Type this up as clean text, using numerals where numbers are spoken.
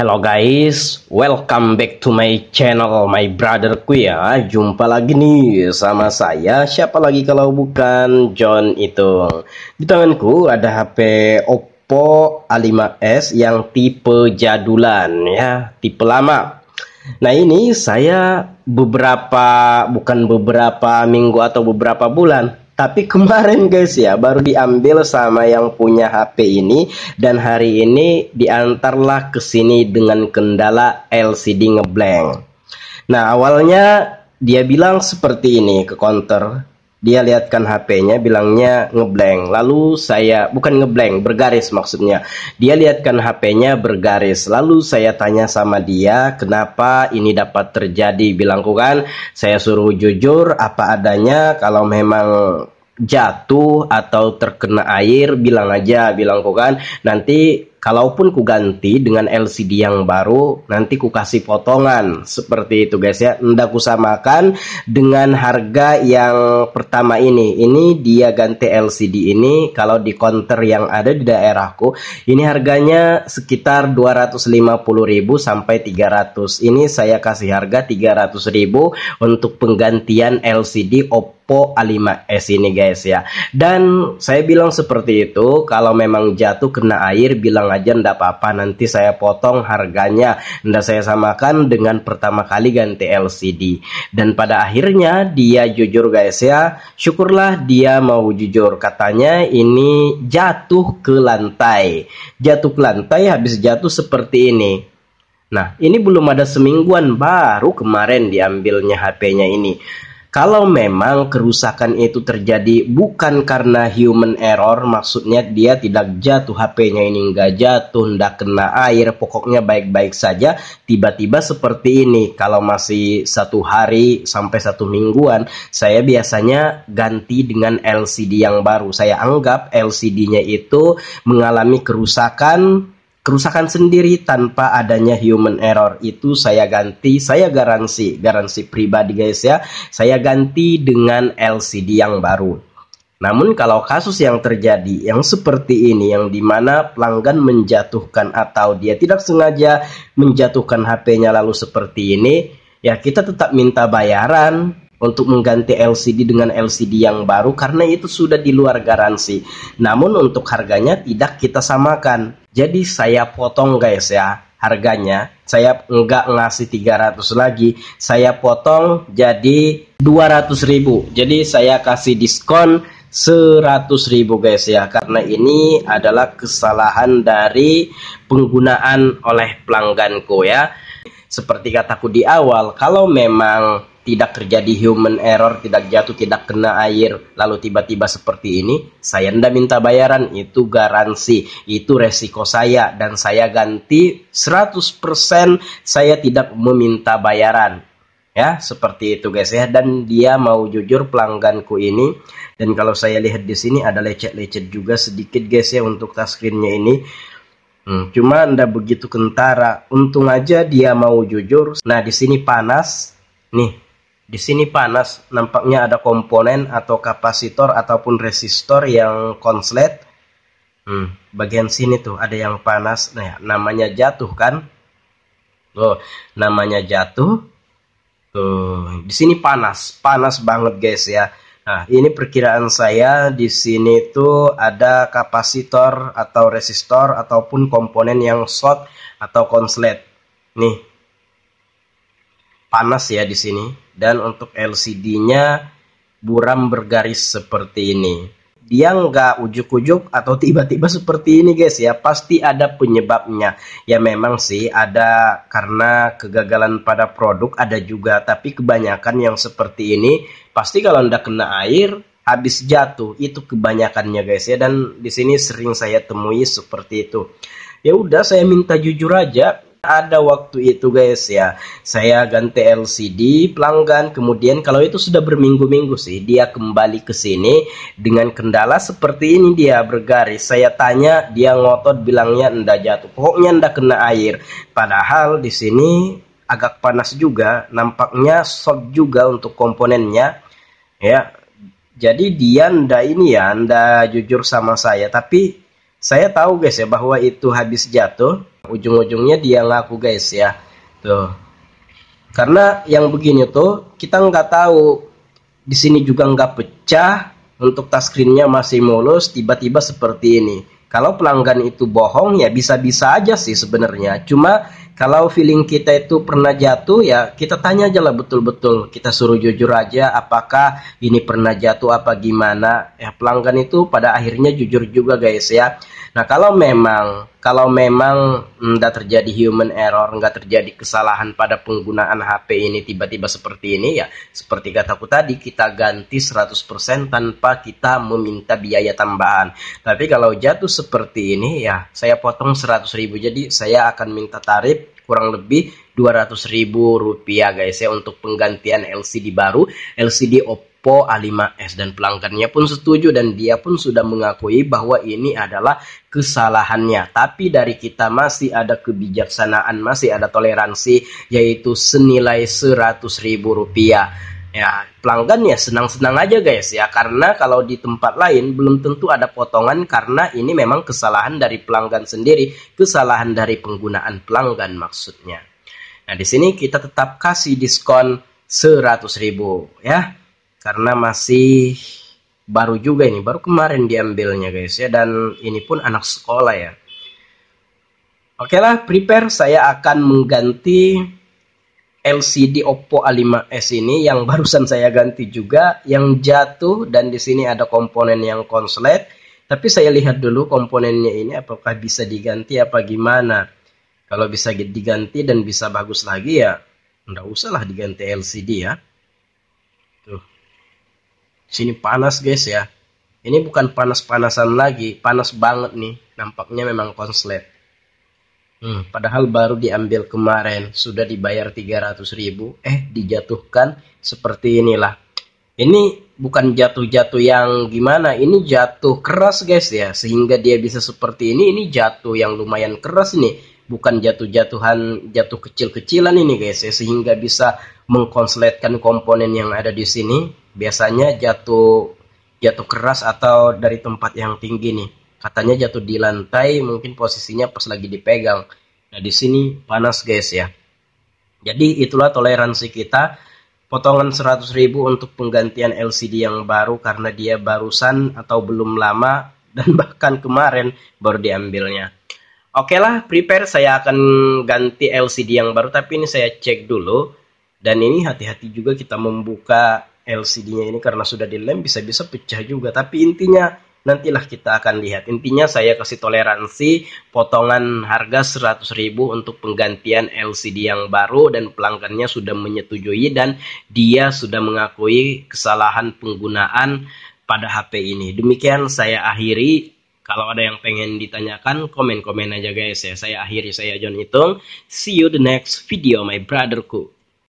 Hello guys, welcome back to my channel, my brotherku ya. Jumpa lagi nih sama saya. Siapa lagi kalau bukan John itu. Di tanganku ada HP Oppo A5s yang tipe jadulan ya, tipe lama. Nah ini saya bukan beberapa minggu atau beberapa bulan, tapi kemarin guys ya, baru diambil sama yang punya HP ini. Dan hari ini diantarlah ke sini dengan kendala LCD ngeblank. Nah awalnya dia bilang seperti ini ke counter. Dia lihatkan HP-nya, bilangnya ngeblank. Lalu saya, bukan ngeblank, bergaris maksudnya. Dia lihatkan HP-nya bergaris. Lalu saya tanya sama dia, kenapa ini dapat terjadi? Bilangku kan, saya suruh jujur apa adanya. Kalau memang jatuh atau terkena air, bilang aja, bilangku kan. Nanti kalaupun ku ganti dengan LCD yang baru, nanti ku kasih potongan. Seperti itu guys ya. Ndak ku samakan dengan harga yang pertama ini. Ini dia ganti LCD ini. Kalau di counter yang ada di daerahku, ini harganya sekitar 250.000 sampai 300. Ini saya kasih harga 300.000 untuk penggantian LCD Oppo A5s ini guys ya. Dan saya bilang seperti itu, kalau memang jatuh kena air, bilang aja ndak apa-apa, nanti saya potong harganya. Ndak saya samakan dengan pertama kali ganti LCD. Dan pada akhirnya dia jujur guys ya. Syukurlah dia mau jujur. Katanya ini jatuh ke lantai. Jatuh ke lantai, habis jatuh seperti ini. Nah ini belum ada semingguan, baru kemarin diambilnya HP-nya ini. Kalau memang kerusakan itu terjadi bukan karena human error, maksudnya dia tidak jatuh, HP-nya ini nggak jatuh, nggak kena air, pokoknya baik-baik saja, tiba-tiba seperti ini. Kalau masih 1 hari sampai 1 mingguan, saya biasanya ganti dengan LCD yang baru. Saya anggap LCD-nya itu mengalami kerusakan sendiri tanpa adanya human error. Itu saya ganti, saya garansi pribadi guys ya, saya ganti dengan LCD yang baru. Namun kalau kasus yang terjadi yang seperti ini, yang dimana pelanggan menjatuhkan atau dia tidak sengaja menjatuhkan HP-nya lalu seperti ini, ya kita tetap minta bayaran untuk mengganti LCD dengan LCD yang baru karena itu sudah di luar garansi. Namun untuk harganya tidak kita samakan. Jadi saya potong guys ya harganya. Saya enggak ngasih 300 lagi. Saya potong jadi 200.000. Jadi saya kasih diskon 100.000 guys ya. Karena ini adalah kesalahan dari penggunaan oleh pelangganku ya. Seperti kataku di awal, kalau memang tidak terjadi human error, tidak jatuh, tidak kena air, lalu tiba-tiba seperti ini, saya ndak minta bayaran, itu garansi, itu resiko saya, dan saya ganti 100%, saya tidak meminta bayaran. Ya, seperti itu guys ya. Dan dia mau jujur pelangganku ini. Dan kalau saya lihat di sini ada lecet-lecet juga sedikit guys ya untuk touchscreen-nya ini. Cuma ndak begitu kentara. Untung aja dia mau jujur. Nah, di sini panas. Nih. Di sini panas, nampaknya ada komponen atau kapasitor ataupun resistor yang konslet. Bagian sini tuh ada yang panas. Nah, namanya jatuh kan? Loh, namanya jatuh. Tuh, di sini panas banget guys ya. Nah, ini perkiraan saya di sini tuh ada kapasitor atau resistor ataupun komponen yang short atau konslet. Nih. Panas ya di sini. Dan untuk LCD-nya buram bergaris seperti ini. Dia nggak ujuk-ujuk atau tiba-tiba seperti ini guys ya. Pasti ada penyebabnya. Ya memang sih ada karena kegagalan pada produk, ada juga. Tapi kebanyakan yang seperti ini pasti kalau ndak kena air habis jatuh. Itu kebanyakannya guys ya. Dan di sini sering saya temui seperti itu. Ya udah, saya minta jujur aja. Ada waktu itu guys ya, saya ganti LCD pelanggan, kemudian kalau itu sudah berminggu-minggu sih, dia kembali ke sini dengan kendala seperti ini, dia bergaris. Saya tanya, dia ngotot bilangnya ndak jatuh, pokoknya ndak kena air. Padahal di sini agak panas juga, nampaknya short juga untuk komponennya ya. Jadi dia ndak jujur sama saya, tapi Saya tahu guys ya bahwa itu habis jatuh, ujung-ujungnya dia ngaku guys ya. Tuh. Karena yang begini tuh kita nggak tahu, di sini juga nggak pecah, untuk touchscreen-nya masih mulus, tiba-tiba seperti ini. Kalau pelanggan itu bohong ya bisa-bisa aja sih sebenarnya. Cuma kalau feeling kita itu pernah jatuh ya kita tanya aja lah betul-betul. Kita suruh jujur aja apakah ini pernah jatuh apa gimana. Ya pelanggan itu pada akhirnya jujur juga guys ya. Nah kalau memang nggak terjadi human error, nggak terjadi kesalahan pada penggunaan HP ini tiba-tiba seperti ini ya, seperti kataku tadi kita ganti 100% tanpa kita meminta biaya tambahan. Tapi kalau jatuh seperti ini ya saya potong 100.000, jadi saya akan minta tarif kurang lebih 200.000 rupiah guys ya untuk penggantian LCD baru, LCD Oppo A5s, dan pelanggannya pun setuju dan dia pun sudah mengakui bahwa ini adalah kesalahannya. Tapi dari kita masih ada kebijaksanaan, masih ada toleransi, yaitu senilai 100.000 rupiah. Ya, pelanggan ya senang-senang aja guys ya, karena kalau di tempat lain belum tentu ada potongan karena ini memang kesalahan dari pelanggan sendiri, kesalahan dari penggunaan pelanggan maksudnya. Nah, di sini kita tetap kasih diskon 100.000 ya. Karena masih baru juga ini, baru kemarin diambilnya guys ya, dan ini pun anak sekolah ya. Oke lah, prepare saya akan mengganti LCD Oppo A5s ini yang barusan saya ganti juga, yang jatuh, dan di sini ada komponen yang konslet. Tapi saya lihat dulu komponennya ini apakah bisa diganti apa gimana. Kalau bisa diganti dan bisa bagus lagi ya, nggak usah lah diganti LCD ya. Tuh. Sini panas guys ya. Ini bukan panas-panasan lagi, panas banget nih. Nampaknya memang konslet. Padahal baru diambil kemarin, sudah dibayar 300.000, dijatuhkan seperti inilah. Ini bukan jatuh-jatuh yang gimana, ini jatuh keras guys ya, sehingga dia bisa seperti ini jatuh yang lumayan keras nih. Bukan jatuh-jatuhan, jatuh kecil-kecilan ini guys ya, sehingga bisa mengkonsletkan komponen yang ada di sini. Biasanya jatuh keras atau dari tempat yang tinggi nih. Katanya jatuh di lantai, mungkin posisinya pas lagi dipegang. Nah, di sini panas guys ya. Jadi itulah toleransi kita. Potongan 100.000 untuk penggantian LCD yang baru karena dia barusan atau belum lama dan bahkan kemarin baru diambilnya. Oke lah, prepare saya akan ganti LCD yang baru, tapi ini saya cek dulu. Dan ini hati-hati juga kita membuka LCD-nya ini karena sudah dilem, bisa-bisa pecah juga. Tapi intinya nantilah kita akan lihat. Intinya saya kasih toleransi potongan harga 100.000 untuk penggantian LCD yang baru, dan pelanggannya sudah menyetujui dan dia sudah mengakui kesalahan penggunaan pada HP ini. Demikian saya akhiri. Kalau ada yang pengen ditanyakan, komen-komen aja guys ya. Saya akhiri, saya John Itung. See you the next video my brotherku.